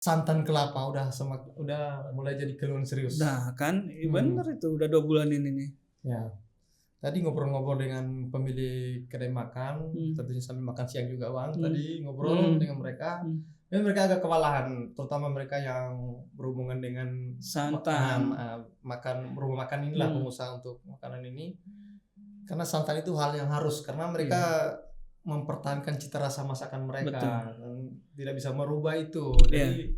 santan kelapa udah mulai jadi keluhan serius. Nah kan, bener itu udah 2 bulan ini nih. Ya. Tadi ngobrol-ngobrol dengan pemilik kedai makan, tentunya sambil makan siang juga Bang. Tadi ngobrol dengan mereka. Dan mereka agak kewalahan, terutama mereka yang berhubungan dengan santan, makan rumah makan inilah, pengusaha untuk makanan ini. Karena santan itu hal yang harus, karena mereka mempertahankan cita rasa masakan mereka. Dan tidak bisa merubah itu. Jadi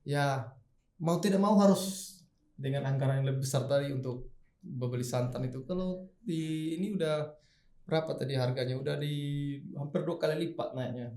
ya mau tidak mau harus dengan anggaran yang lebih besar tadi untuk membeli santan itu. Kalau di ini udah berapa tadi harganya? Udah di hampir 2 kali lipat naiknya.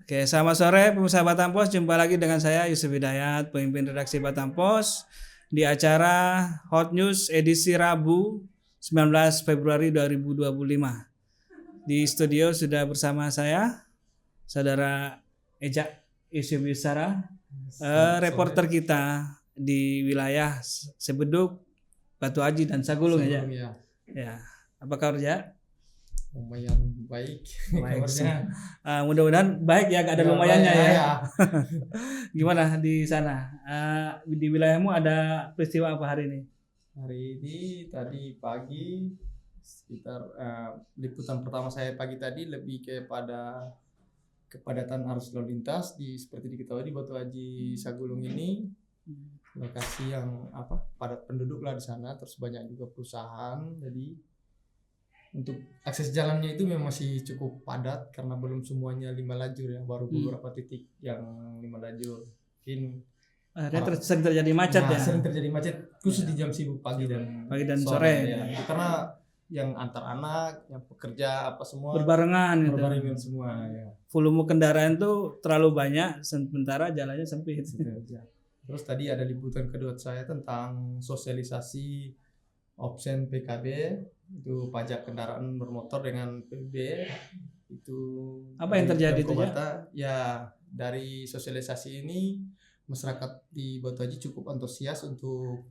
Oke, selamat sore pemirsa Batam Pos. Jumpa lagi dengan saya Yusuf Hidayat, pemimpin redaksi Batam Pos di acara Hot News edisi Rabu 19 Februari 2025. Di studio sudah bersama saya, Saudara Eja Yusuf Yusara, reporter kita di wilayah Sebeduk, Batu Aji dan Sagulung ya. Ya, apa kabar ya? Lumayan baik. Mudah-mudahan baik ya, gak ada lumayannya ya. Gimana di sana? Di wilayahmu ada peristiwa apa hari ini? Hari ini tadi pagi sekitar liputan pertama saya pagi tadi lebih kepada kepadatan arus lalu lintas seperti diketahui di Batu Aji Sagulung ini lokasi yang padat penduduk lah di sana, terus banyak juga perusahaan. Jadi untuk akses jalannya itu memang masih cukup padat karena belum semuanya 5 lajur ya, baru beberapa titik yang 5 lajur. Mungkin sering terjadi macet ya. Sering terjadi macet khusus di jam sibuk pagi dan sore. Ya. Karena yang antar anak, yang pekerja semua berbarengan semua ya. Volume kendaraan tuh terlalu banyak sementara jalannya sempit. Terus tadi ada liputan kedua saya tentang sosialisasi opsen PKB, itu pajak kendaraan bermotor dengan PBB. Itu apa yang terjadi itu ya? Dari sosialisasi ini masyarakat di Batu Aji cukup antusias untuk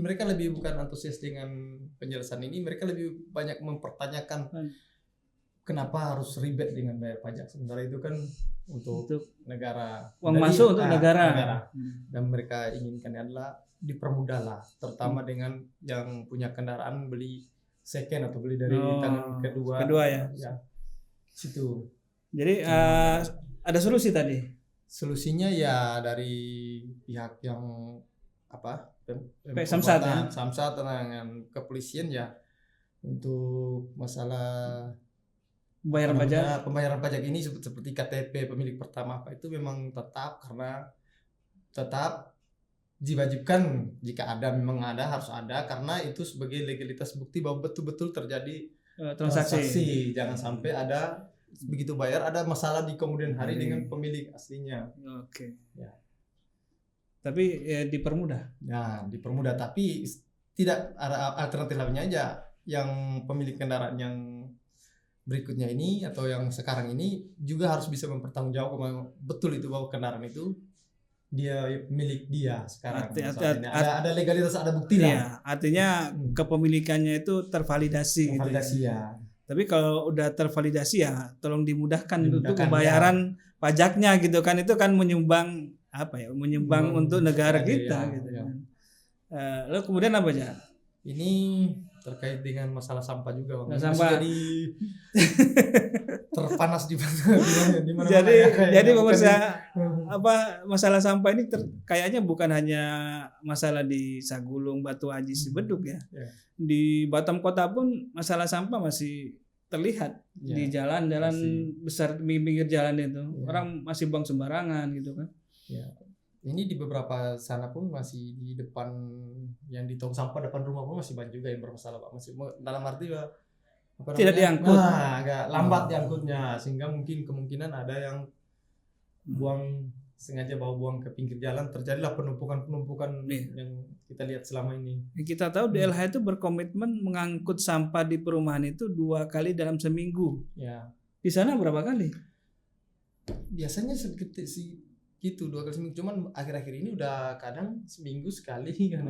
mereka lebih bukan antusias dengan penjelasan ini, mereka lebih banyak mempertanyakan kenapa harus ribet dengan bayar pajak, sementara itu kan untuk negara, uang masuk untuk negara. Dan mereka inginkan adalah dipermudahlah, terutama dengan yang punya kendaraan beli second atau beli dari tangan kedua ya. Situ. Jadi ada solusi tadi. Solusinya ya dari pihak yang Samsat ya? Samsat dengan kepolisian ya, untuk masalah pembayaran pajak ini seperti KTP pemilik pertama itu memang tetap diwajibkan, jika memang harus ada, karena itu sebagai legalitas bukti bahwa betul-betul terjadi transaksi. Jangan sampai ada begitu bayar ada masalah di kemudian hari dengan pemilik aslinya. Oke. Ya. Tapi dipermudah. Ya, dipermudah, tapi tidak ada alternatif lainnya aja. Yang pemilik kendaraan yang berikutnya ini atau yang sekarang ini juga harus bisa mempertanggungjawabkan betul itu bahwa kendaraan itu dia milik dia sekarang. Ada legalitas, ada bukti lah. Iya, artinya kepemilikannya itu tervalidasi gitu ya. Tapi kalau udah tervalidasi ya tolong dimudahkan untuk pembayaran pajaknya gitu kan, itu kan menyumbang menyumbang untuk negara kita gitu kan. Lalu kemudian apa aja? Ini terkait dengan masalah sampah juga Bang. Sampah jadi terpanas di mana. Jadi pemirsa masalah sampah ini kayaknya bukan hanya masalah di Sagulung, Batu Aji, Sebeduk ya. Di Batam Kota pun masalah sampah masih terlihat di jalan-jalan besar, pinggir jalan itu. Orang masih buang sembarangan gitu kan. Ya. ini di beberapa sana pun masih di depan, yang di tong sampah depan rumah pun masih banyak juga yang bermasalah Pak. Masih dalam arti ya, apa Tidak namanya? diangkut. Nah, agak lambat diangkutnya, sehingga mungkin kemungkinan ada yang buang sengaja bawa buang ke pinggir jalan, terjadilah penumpukan Iya. yang kita lihat selama ini. Kita tahu DLH itu berkomitmen mengangkut sampah di perumahan itu 2 kali dalam seminggu. Ya, Di sana berapa kali? biasanya seperti sih gitu 2 kali seminggu, cuman akhir-akhir ini udah kadang seminggu sekali kan.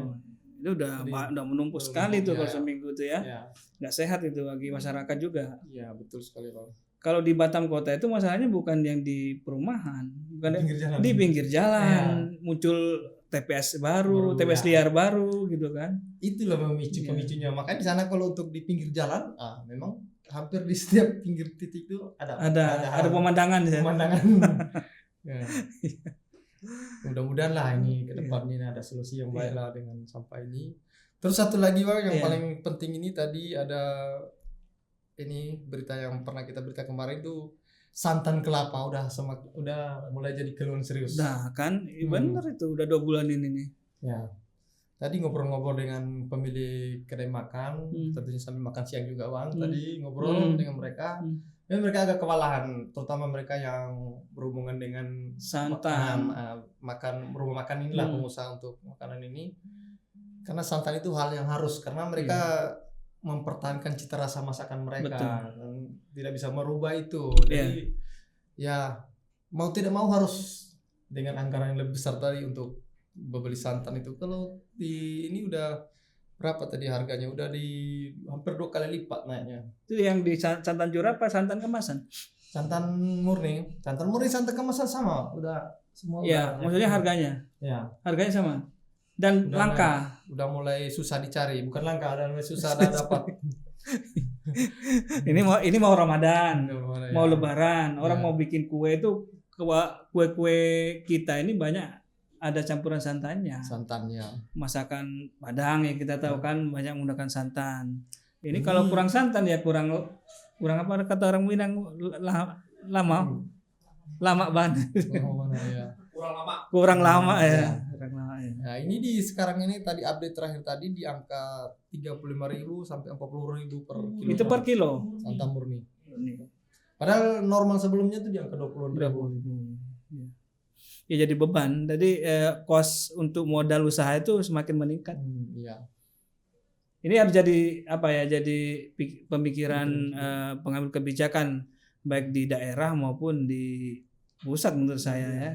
Itu udah Jadi, udah menumpuk udah sekali tuh menumpuk, kalau ya. seminggu tuh ya. Ya, Nggak sehat itu bagi masyarakat juga. ya betul sekali Pak. Kalau di Batam Kota itu masalahnya bukan yang di perumahan, bukan Pinggir jalan. di pinggir jalan, Ya. muncul TPS baru, Baru, TPS ya. liar baru gitu kan. Itulah pemicunya. Makanya di sana kalau untuk di pinggir jalan, memang hampir di setiap pinggir titik itu Ada pemandangan ya. pemandangan. Ya. Mudah-mudahan lah ini ke depan ini ada solusi yang baik lah dengan sampah ini. Terus satu lagi Bang, yang Iya. paling penting ini tadi ada ini berita yang pernah kita berita kemarin tuh, santan kelapa udah mulai jadi keluhan serius. Nah kan bener itu udah 2 bulan ini nih. Ya. Tadi ngobrol-ngobrol dengan pemilik kedai makan, tentunya sambil makan siang juga Bang. Tadi ngobrol dengan mereka. Dan mereka agak kewalahan, terutama mereka yang berhubungan dengan Santan. makan rumah makan inilah, pengusaha untuk makanan ini. Karena santan itu hal yang harus, karena mereka mempertahankan cita rasa masakan mereka. Betul. Dan tidak bisa merubah itu. Iya. Jadi ya mau tidak mau harus dengan anggaran yang lebih besar tadi untuk membeli santan itu. Kalau di ini udah berapa tadi harganya? Udah di hampir 2 kali lipat naiknya. Itu yang di santan curah apa santan kemasan? Santan murni, santan kemasan sama, udah semua. Ya, udah maksudnya naik. harganya. Ya, Harganya sama. Dan Udah langka. udah mulai susah dicari, bukan langka, udah mulai susah dapat. Ini mau Ramadan, mau Ya. Lebaran, orang Ya. mau bikin kue itu kue-kue kita ini banyak ada campuran santannya. Santannya. Masakan Padang yang kita tahu kan banyak menggunakan santan. Ini kalau kurang santan ya kurang apa kata orang Minang lama banget. Oh, mana ya. Kurang lama ya. Ya. Kurang lama ya. Nah, ini sekarang ini tadi update terakhir tadi di angka 35.000 sampai 40.000 per kilo. Itu per kilo. santan murni. Ini. Padahal normal sebelumnya tuh di angka 20.000. Ya jadi beban. Jadi kos untuk modal usaha itu semakin meningkat. Iya. Ini harus jadi apa ya? Jadi pemikiran pengambil kebijakan baik di daerah maupun di pusat menurut saya ya.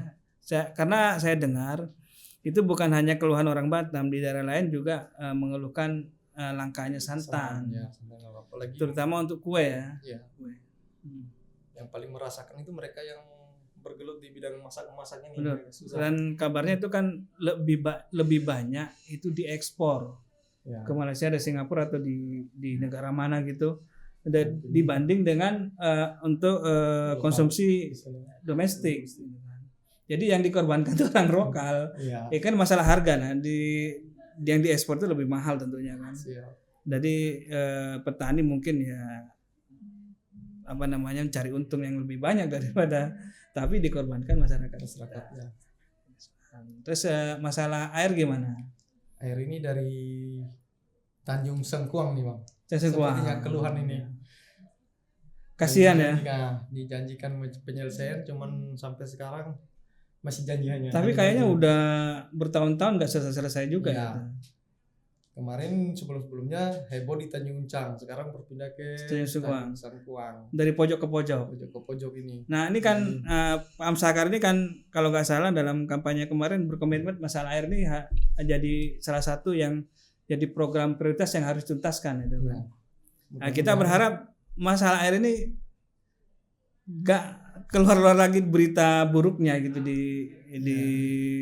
Karena saya dengar itu bukan hanya keluhan orang Batam, di daerah lain juga mengeluhkan langkanya santan. Ya, santan apalagi. Terutama untuk kue ya. Iya. Kue. Yang paling merasakan itu mereka yang bergelut di bidang masak ini. Benar. Susah. Dan kabarnya itu kan lebih banyak itu diekspor Ya. ke Malaysia, ada Singapura atau di negara mana gitu, dibanding dengan untuk konsumsi domestik. Jadi yang dikorbankan itu orang lokal. Iya. Ya kan masalah harga nah yang diekspor itu lebih mahal tentunya kan. Siap. Jadi petani mungkin ya apa namanya cari untung yang lebih banyak daripada, tapi dikorbankan masyarakat. Ya. Terus masalah air gimana? Air ini dari Tanjung Sengkuang nih Bang. Sengkuang. Sepertinya keluhan ini. Kasihan ya. Dijanjikan penyelesaian, cuman sampai sekarang masih janjiannya. Tapi kayaknya udah bertahun-tahun nggak selesai juga Ya. ya. Kemarin sebelumnya heboh di Tanjung Uncang, sekarang berpindah ke Tanjung Sengkuang. Dari pojok ke pojok. Pojok ke pojok ini. Nah ini kan Pak Amsakar ini kan kalau nggak salah dalam kampanye kemarin berkomitmen masalah air ini jadi salah satu yang jadi program prioritas yang harus tuntaskan itu kan. Nah, kita berharap masalah air ini nggak keluar lagi berita buruknya gitu di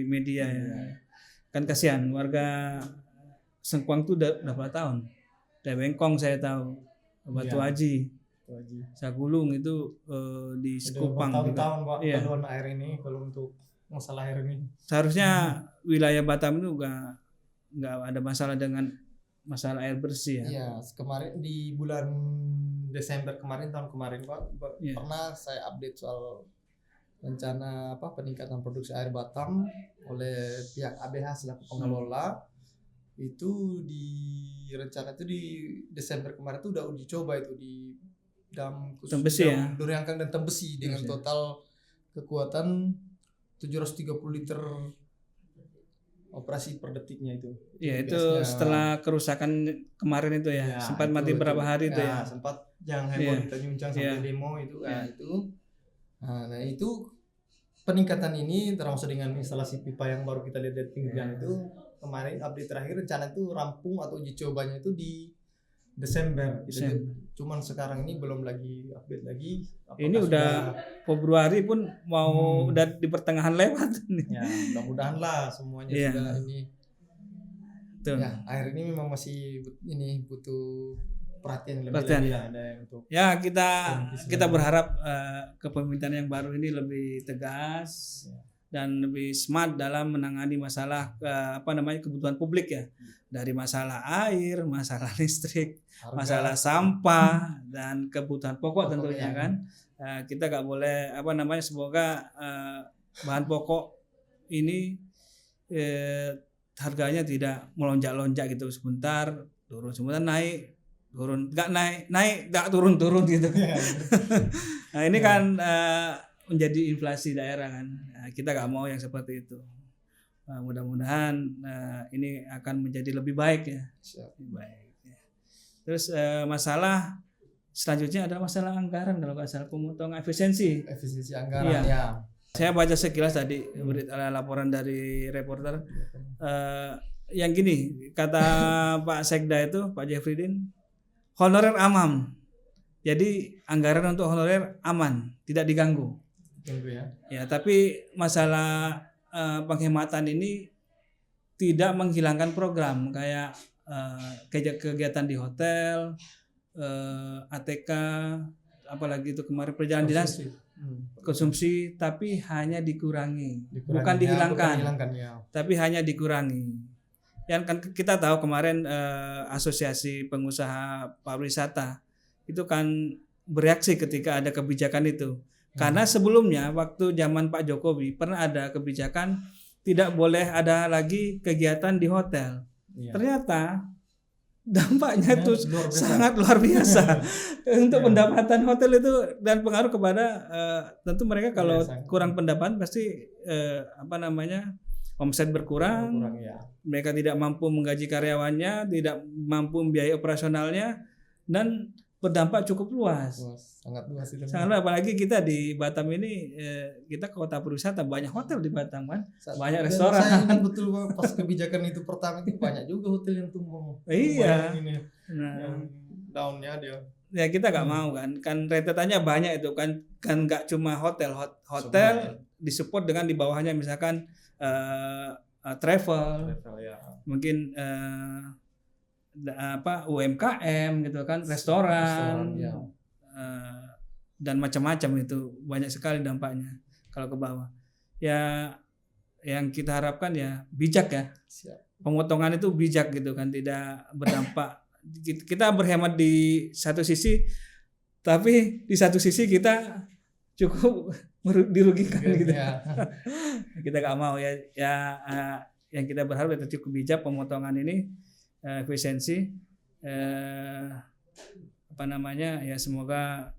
media ya. Kan kasihan warga Sengkuang tuh udah berapa tahun? Dari Bengkong saya tahu, Batu Haji, Sagulung itu di Sekupang juga. Tahun-tahun Pak, Iya. keluhan air ini kalau untuk masalah air ini. Seharusnya wilayah Batam itu nggak ada masalah dengan masalah air bersih ya. Iya, kemarin di bulan Desember kemarin, tahun kemarin Pak, Iya. pernah saya update soal rencana peningkatan produksi air Batam oleh pihak ABH selaku pengelola. Itu di rencana itu di Desember kemarin itu udah uji coba itu di dam khusus Tembesi ya? Duriangkang dan Tembesi dengan Tembesi. total kekuatan 730 liter operasi per detiknya itu. Ya itu Biasanya, setelah kerusakan kemarin itu ya, sempat mati berapa hari itu ya. sempat yang heboh Iya. kita nyuncang sampai Iya. demo itu Iya. itu. Nah itu peningkatan ini termasuk dengan instalasi pipa yang baru kita lihat di pinggir jalan itu kemarin update terakhir rencana itu rampung atau uji cobanya itu di Desember. Cuman sekarang ini belum lagi update lagi. Ini udah Februari pun mau udah di pertengahan lewat. Ya mudah-mudahan lah semuanya Iya. sudah ini. Tuh. Ya air ini memang masih butuh perhatian lebih Perhatian. lagi lah ada untuk Ya kita Bismillah. berharap kepemimpinan yang baru ini lebih tegas dan lebih smart dalam menangani masalah kebutuhan publik ya, dari masalah air, masalah listrik, harga. masalah sampah dan kebutuhan pokok tentunya Pokoknya. kan. Kita nggak boleh semoga bahan pokok ini harganya tidak melonjak-lonjak gitu, sebentar turun, sebentar naik, turun, nggak turun gitu. Nah ini kan menjadi inflasi daerah kan. Kita nggak mau yang seperti itu. Mudah-mudahan ini akan menjadi lebih baik ya. Siap. Lebih baik. Ya. Terus masalah selanjutnya adalah masalah anggaran, kalau nggak salah pemotongan efisiensi. Efisiensi anggaran Iya. ya. Saya baca sekilas tadi laporan dari reporter. Yang gini kata Pak Sekda itu, Pak Jeffrydin, honorer aman. Jadi anggaran untuk honorer aman, tidak diganggu. Tunggu ya. Ya, tapi masalah penghematan ini tidak menghilangkan program kayak kegiatan di hotel, ATK, apalagi itu kemarin perjalanan dinas, konsumsi, tapi hanya dikurangi. Bukan dihilangkan, ya. tapi hanya dikurangi. Yang kan kita tahu kemarin Asosiasi Pengusaha Pariwisata itu kan bereaksi ketika ada kebijakan itu. Karena sebelumnya waktu zaman Pak Jokowi pernah ada kebijakan tidak boleh ada lagi kegiatan di hotel. Iya. Ternyata dampaknya itu luar biasa. sangat luar biasa untuk Iya. pendapatan hotel itu, dan pengaruh kepada tentu mereka kalau Iya, sangat. kurang pendapatan pasti omset berkurang. Kurang ya. Mereka tidak mampu menggaji karyawannya, tidak mampu membiayai operasionalnya, dan berdampak cukup luas. Sangat luas itu. Sangat, apalagi kita di Batam ini, kita kota pariwisata, banyak hotel di Batam kan, banyak Dan restoran. Saya ingat betul Pak, pas kebijakan itu pertama itu banyak juga hotel yang tumbang. Iya. Bayangin ya, Nah, yang daunnya dia. ya kita nggak mau kan rentetannya banyak itu kan nggak cuma hotel Semua, disupport dengan di bawahnya misalkan travel, ya. mungkin UMKM gitu kan, restoran, ya. dan macam-macam, itu banyak sekali dampaknya kalau ke bawah. Ya yang kita harapkan ya bijak ya, Siap. pemotongan itu bijak gitu kan, tidak berdampak. Kita berhemat di satu sisi, tapi di satu sisi kita cukup dirugikan gitu. Ya. Kita nggak mau ya yang kita berharap itu cukup bijak pemotongan ini, efisiensi, ya semoga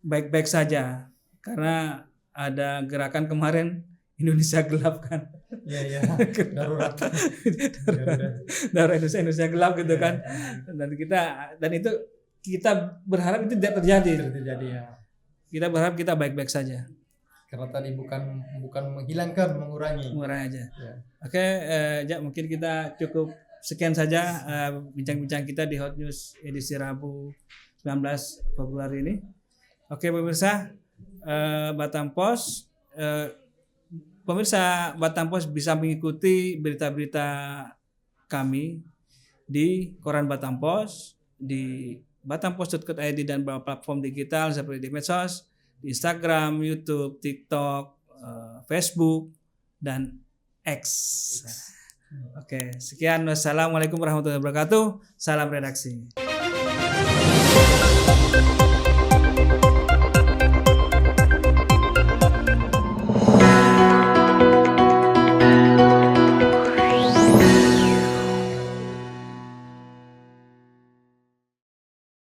baik-baik saja, karena ada gerakan kemarin Indonesia gelap kan. Iya. Darurat. Darurat Indonesia gelap gitu kan. Dan itu kita berharap itu tidak terjadi. Terjadi ya. Kita berharap kita baik-baik saja. Karena tadi bukan menghilangkan, mengurangi. Murah aja. Ya. Oke, Jak, mungkin kita cukup sekian saja bincang-bincang kita di Hot News edisi Rabu 19 Februari ini. Oke pemirsa, Batam Post, pemirsa Batam Post bisa mengikuti berita-berita kami di koran Batam Post, di batampost.co.id dan beberapa platform digital seperti di medsos, di Instagram, YouTube, TikTok, Facebook, dan X. Oke, sekian. Wassalamualaikum warahmatullahi wabarakatuh. Salam redaksi.